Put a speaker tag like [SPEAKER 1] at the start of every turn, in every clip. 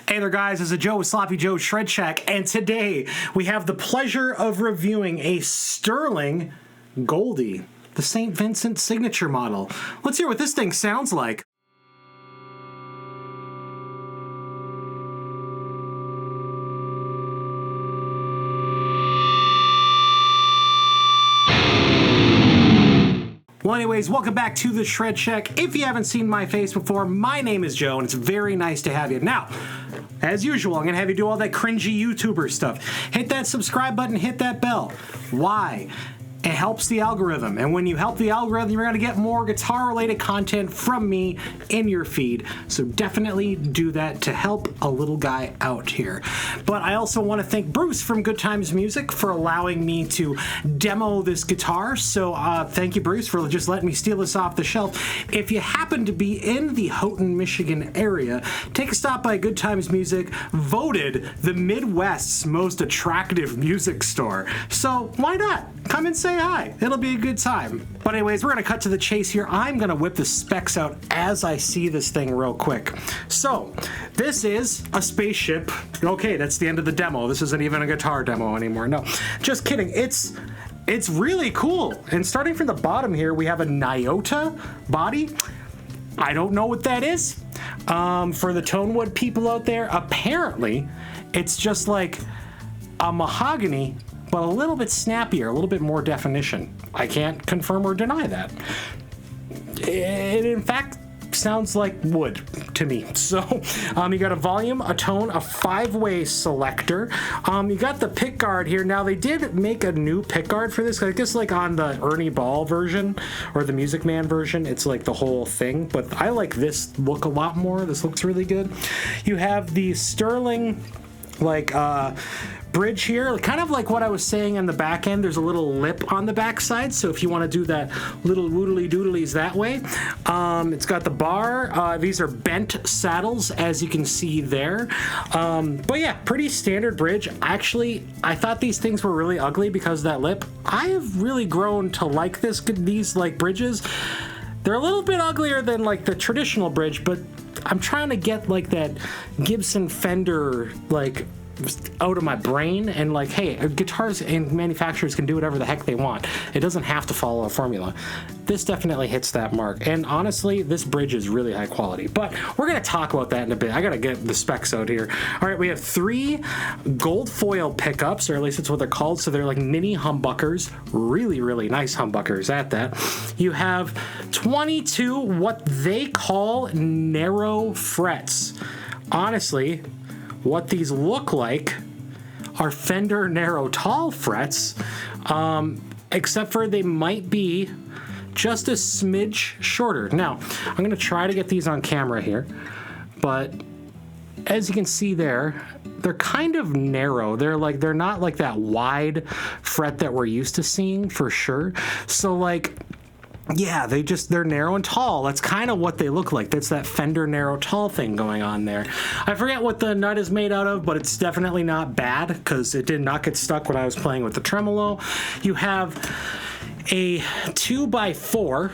[SPEAKER 1] Hey there guys, this is Joe with Sloppy Joe Shred Shack, and today we have the pleasure of reviewing a sterling Goldie, the St. Vincent signature model. Let's hear what this thing sounds like. Well, anyways, welcome back to the Shred Shack. If you haven't seen my face before, my name is Joe, and it's very nice to have you. Now, as usual, I'm going to have you do all that cringy YouTuber stuff. Hit that subscribe button, hit that bell. Why? It helps the algorithm, and when you help the algorithm, you're going to get more guitar-related content from me in your feed. So definitely do that to help a little guy out here. But I also want to thank Bruce from Good Times Music for allowing me to demo this guitar. So thank you, Bruce, for just letting me steal this off the shelf. If you happen to be in the Houghton, Michigan area, take a stop by Good Times Music, voted the Midwest's most attractive music store. So why not? Come and say hi. It'll be a good time. But anyways, we're going to cut to the chase here. I'm going to whip the specs out as I see this thing real quick. So this is a spaceship. Okay, that's the end of the demo. This isn't even a guitar demo anymore. No, just kidding. It's really cool. And starting from the bottom here, we have a Nyota body. I don't know what that is. For the Tonewood people out there, apparently it's just like a mahogany, but a little bit snappier, a little bit more definition. I can't confirm or deny that. It in fact sounds like wood to me. So you got a volume, a tone, a 5-way selector. You got the pick guard here. Now they did make a new pick guard for this. I guess like on the Ernie Ball version or the Music Man version, it's like the whole thing. But I like this look a lot more. This looks really good. You have the sterling bridge here, kind of like what I was saying on the back end. There's a little lip on the back side, so if you want to do that little woodly doodlies that way. It's got the bar. These are bent saddles, as you can see there. But yeah, pretty standard bridge. Actually, I thought these things were really ugly because of that lip. I have really grown to like these like bridges. They're a little bit uglier than like the traditional bridge, but I'm trying to get like that Gibson Fender like out of my brain, and like, hey, guitars and manufacturers can do whatever the heck they want. It doesn't have to follow a formula. This definitely hits that mark, and honestly, this bridge is really high quality, but we're gonna talk about that in a bit. I gotta get the specs out here. All right, we have 3 gold foil pickups, or at least that's what they're called, so they're like mini humbuckers, really nice humbuckers at that. You have 22 what they call narrow frets. Honestly, what these look like are Fender narrow tall frets, except for they might be just a smidge shorter. Now, I'm gonna try to get these on camera here, but as you can see there, they're kind of narrow. They're not like that wide fret that we're used to seeing for sure. So like, yeah, they're narrow and tall. That's kind of what they look like. That's that Fender narrow tall thing going on there. I forget what the nut is made out of, but it's definitely not bad because it did not get stuck when I was playing with the tremolo. You have a 2x4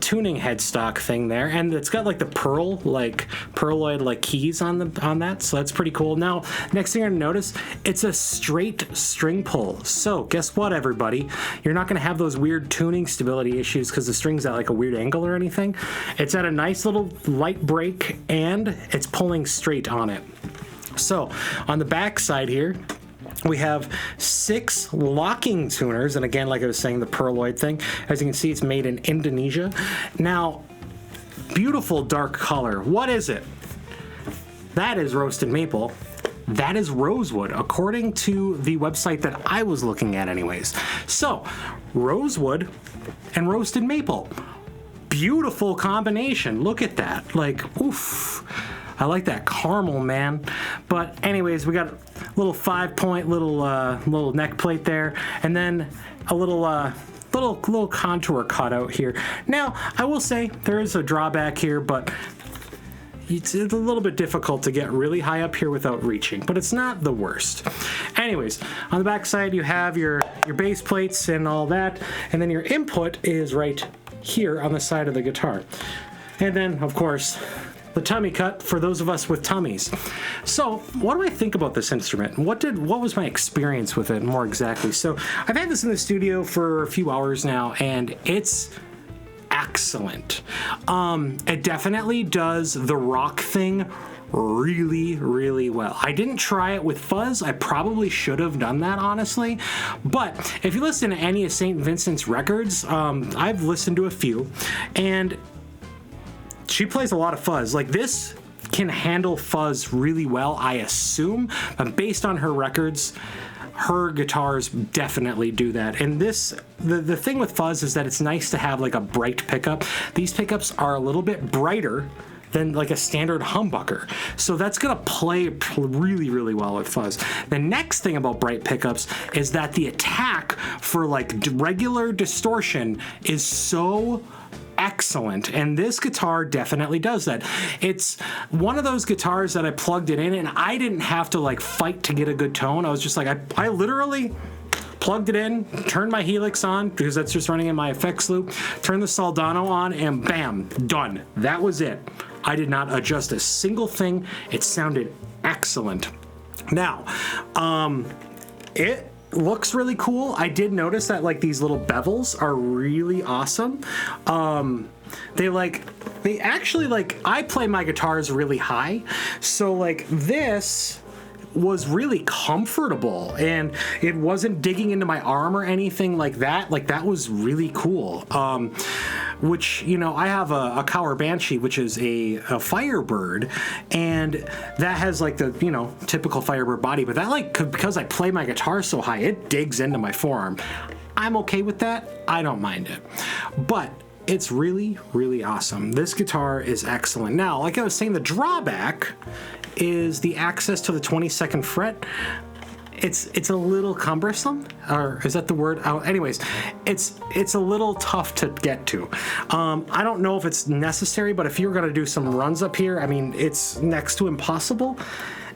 [SPEAKER 1] tuning headstock thing there, and it's got like the pearloid like keys on that, so that's pretty cool. Now, next thing you're gonna notice, it's a straight string pull. So guess what, everybody? You're not gonna have those weird tuning stability issues because the string's at like a weird angle or anything. It's at a nice little light break, and it's pulling straight on it. So on the back side here, we have 6 locking tuners, and again, like I was saying, the pearloid thing. As you can see, it's made in Indonesia. Now, beautiful dark color. What is it? That is roasted maple. That is rosewood, according to the website that I was looking at anyways. So, rosewood and roasted maple. Beautiful combination. Look at that. Like, oof. I like that caramel, man. But anyways, we got a little 5-point little neck plate there, and then a little contour cutout here. Now, I will say there is a drawback here, but it's a little bit difficult to get really high up here without reaching, but it's not the worst. Anyways, on the back side, you have your base plates and all that, and then your input is right here on the side of the guitar. And then, of course, the tummy cut for those of us with tummies. So what do I think about this instrument? What was my experience with it more exactly? So I've had this in the studio for a few hours now, and it's excellent. It definitely does the rock thing really, really well. I didn't try it with fuzz. I probably should have done that, honestly. But if you listen to any of St. Vincent's records, I've listened to a few, and she plays a lot of fuzz. Like, this can handle fuzz really well, I assume. But based on her records, her guitars definitely do that. And this, the thing with fuzz is that it's nice to have like a bright pickup. These pickups are a little bit brighter than like a standard humbucker. So that's gonna play really, really well with fuzz. The next thing about bright pickups is that the attack for like regular distortion is so excellent, and this guitar definitely does that. It's one of those guitars that I plugged it in and I didn't have to like fight to get a good tone. I was just like, I literally plugged it in, turned my Helix on because that's just running in my effects loop, turned the Soldano on, and bam, done. That was it. I did not adjust a single thing. It sounded excellent. Now, it looks really cool. I did notice that like these little bevels are really awesome. They actually like, I play my guitars really high, so like this was really comfortable and it wasn't digging into my arm or anything like that. Like, that was really cool. Which, you know, I have a Cower Banshee, which is a Firebird, and that has like the, you know, typical Firebird body, but that like, because I play my guitar so high, it digs into my forearm. I'm okay with that. I don't mind it. But it's really, really awesome. This guitar is excellent. Now, like I was saying, the drawback is the access to the 22nd fret. It's a little cumbersome, or is that the word? Oh, anyways, it's a little tough to get to. I don't know if it's necessary, but if you're gonna do some runs up here, I mean, it's next to impossible.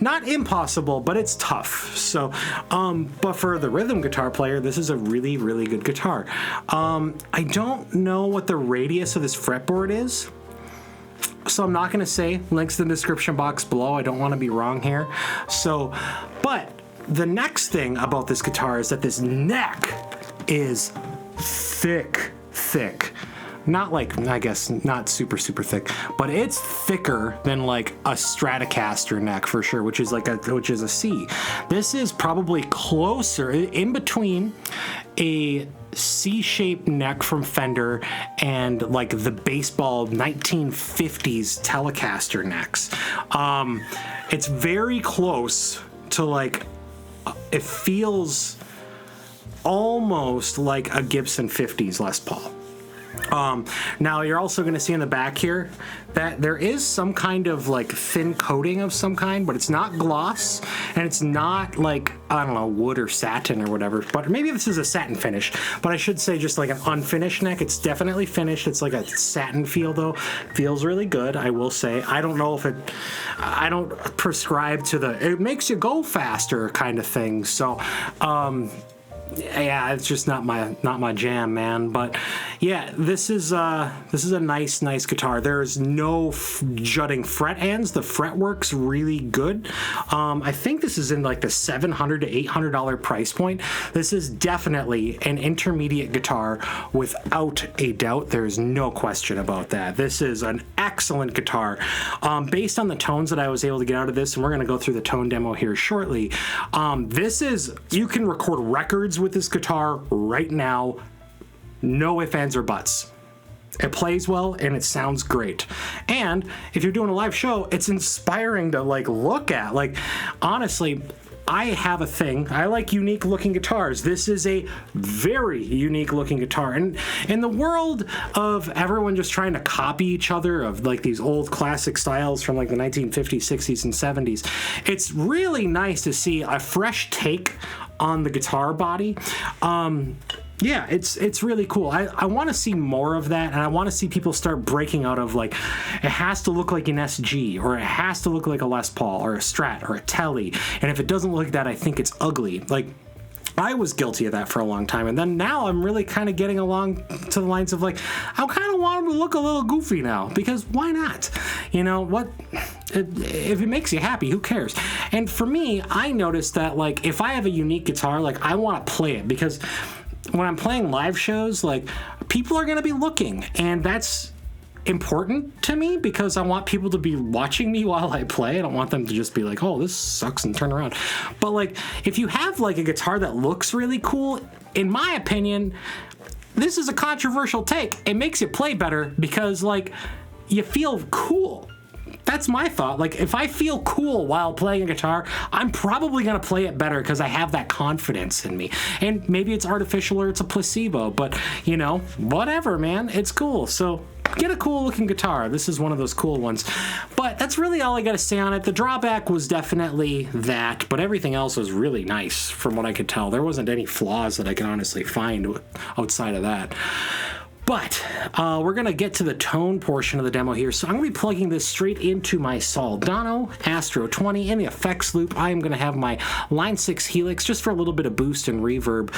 [SPEAKER 1] Not impossible, but it's tough. So, but for the rhythm guitar player, this is a really, really good guitar. I don't know what the radius of this fretboard is, so I'm not gonna say. Links in the description box below. I don't want to be wrong here. So, but the next thing about this guitar is that this neck is thick. Not like, I guess, not super thick, but it's thicker than like a Stratocaster neck for sure, which is a C. This is probably closer, in between a C-shaped neck from Fender and like the baseball 1950s Telecaster necks. It's very close to like, it feels almost like a Gibson 50s Les Paul. Now you're also going to see in the back here that there is some kind of like thin coating of some kind, but it's not gloss and it's not like, I don't know, wood or satin or whatever, but maybe this is a satin finish, but I should say just like an unfinished neck. It's definitely finished. It's like a satin feel though. Feels really good, I will say. I don't know if I don't prescribe to the, it makes you go faster kind of thing. So, yeah, it's just not my jam, man. But yeah, this is a nice guitar. There's no jutting fret ends. The fretwork's really good. I think this is in like the $700 to $800 price point. This is definitely an intermediate guitar without a doubt. There's no question about that. This is an excellent guitar. Based on the tones that I was able to get out of this, and we're gonna go through the tone demo here shortly. This is, you can record records with this guitar right now, no ifs, ands, or buts. It plays well and it sounds great. And if you're doing a live show, it's inspiring to like look at. Like, honestly, I have a thing. I like unique looking guitars. This is a very unique looking guitar. And in the world of everyone just trying to copy each other of like these old classic styles from like the 1950s, 60s, and 70s, it's really nice to see a fresh take on the guitar body. Yeah, it's really cool. I want to see more of that, and I want to see people start breaking out of like, it has to look like an SG, or it has to look like a Les Paul, or a Strat, or a Tele, and if it doesn't look like that, I think it's ugly. Like, I was guilty of that for a long time, and then now I'm really kind of getting along to the lines of like, I kind of want him to look a little goofy now, because why not? You know what? If it makes you happy, who cares? And for me, I noticed that like if I have a unique guitar, like I want to play it, because when I'm playing live shows, like people are going to be looking, and that's important to me because I want people to be watching me while I play. I don't want them to just be like, oh, this sucks, and turn around. But like if you have like a guitar that looks really cool, in my opinion, this is a controversial take. It makes you play better because like you feel cool. That's my thought. Like if I feel cool while playing a guitar, I'm probably going to play it better because I have that confidence in me. And maybe it's artificial or it's a placebo, but you know, whatever, man, it's cool. So get a cool looking guitar. This is one of those cool ones. But that's really all I got to say on it. The drawback was definitely that, but everything else was really nice from what I could tell. There wasn't any flaws that I can honestly find outside of that. But we're going to get to the tone portion of the demo here. So I'm going to be plugging this straight into my Soldano Astro-20. In the effects loop, I am going to have my Line 6 Helix just for a little bit of boost and reverb.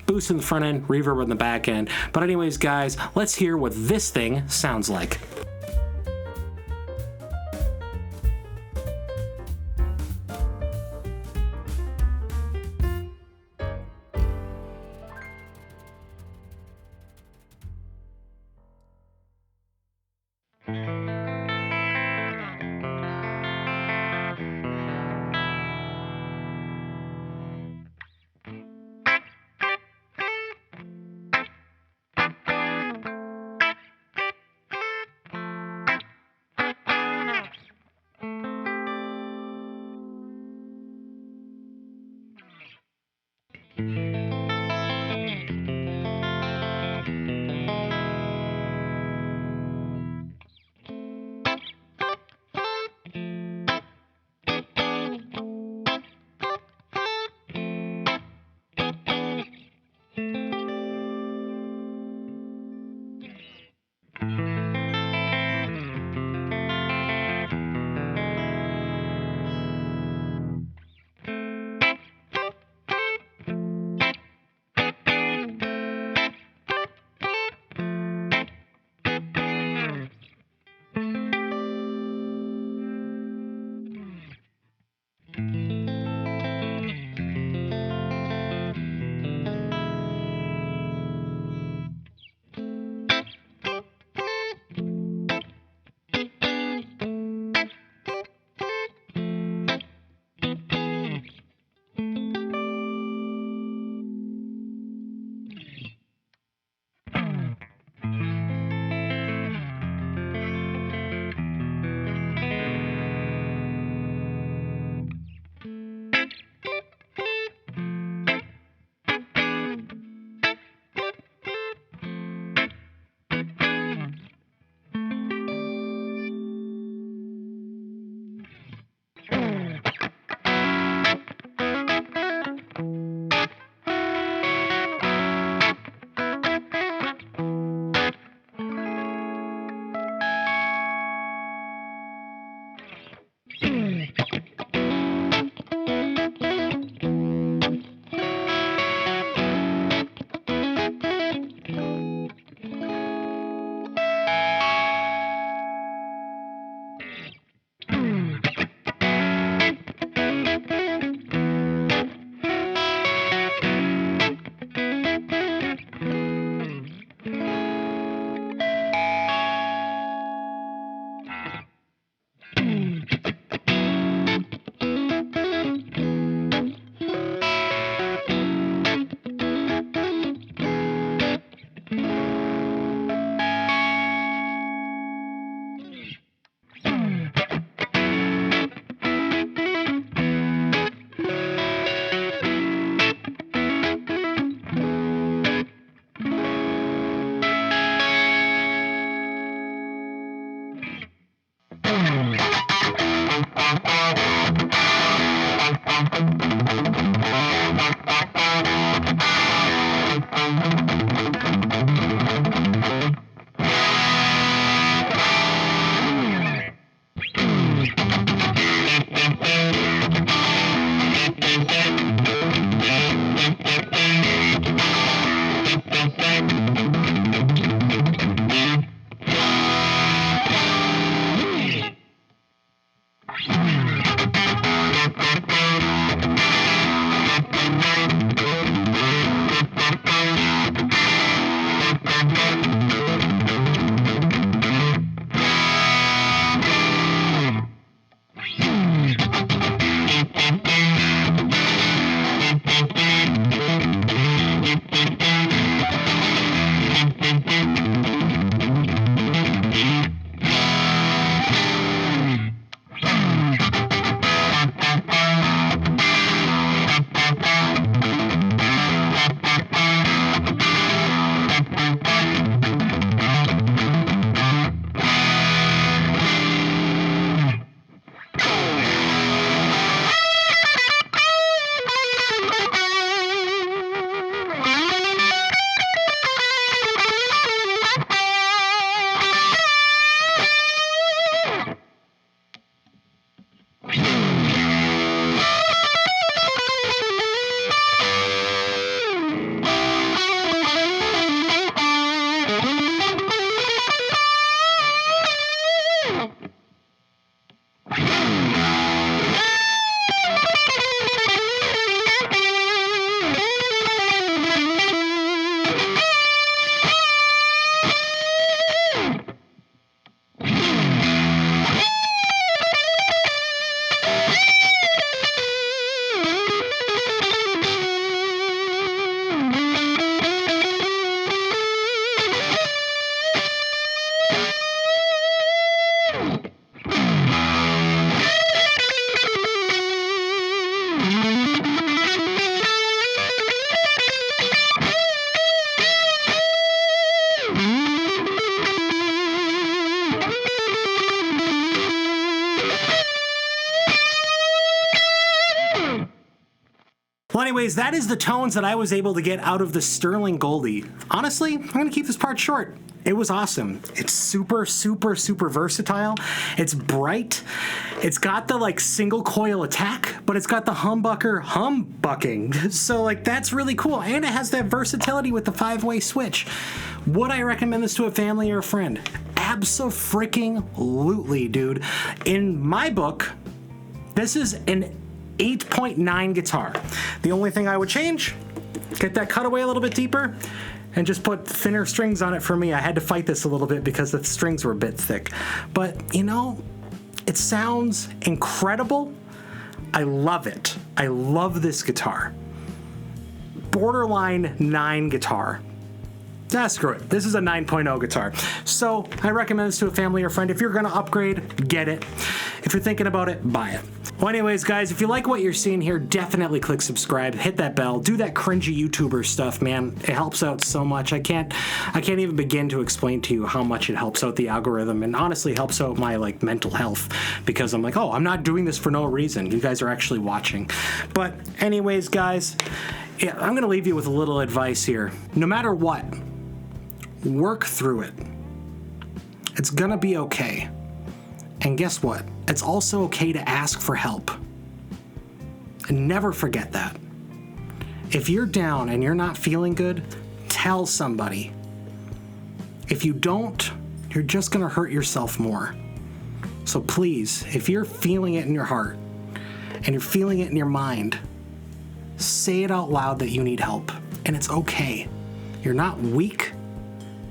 [SPEAKER 1] Boost in the front end, reverb on the back end. But anyways, guys, let's hear what this thing sounds like. Well, anyways, that is the tones that I was able to get out of the Sterling Goldie. Honestly, I'm gonna keep this part short. It was awesome. It's super, super, super versatile. It's bright. It's got the like single coil attack, but it's got the humbucking. So like that's really cool. And it has that versatility with the 5-way switch. Would I recommend this to a family or a friend? Abso-freaking-lutely, dude. In my book, this is an 8.9 guitar. The only thing I would change, get that cutaway a little bit deeper, and just put thinner strings on it for me. I had to fight this a little bit because the strings were a bit thick. But, you know, it sounds incredible. I love it. I love this guitar. Borderline 9 guitar. Ah, screw it. This is a 9.0 guitar. So I recommend this to a family or friend. If you're gonna upgrade, get it. If you're thinking about it, buy it. Well, anyways, guys, if you like what you're seeing here, definitely click subscribe, hit that bell, do that cringy YouTuber stuff, man. It helps out so much. I can't even begin to explain to you how much it helps out the algorithm, and honestly helps out my like mental health, because I'm like, oh, I'm not doing this for no reason. You guys are actually watching. But anyways, guys, yeah, I'm gonna leave you with a little advice here. No matter what, work through it. It's gonna be okay. And guess what? It's also okay to ask for help. And never forget that. If you're down and you're not feeling good, tell somebody. If you don't, you're just gonna hurt yourself more. So please, if you're feeling it in your heart and you're feeling it in your mind, say it out loud that you need help. And it's okay. You're not weak,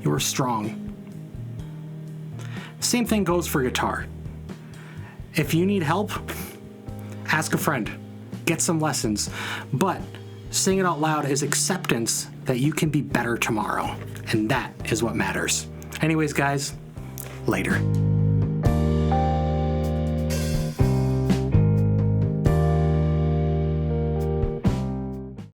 [SPEAKER 1] you're strong. Same thing goes for guitar. If you need help, ask a friend, get some lessons, but saying it out loud is acceptance that you can be better tomorrow, and that is what matters. Anyways, guys, later.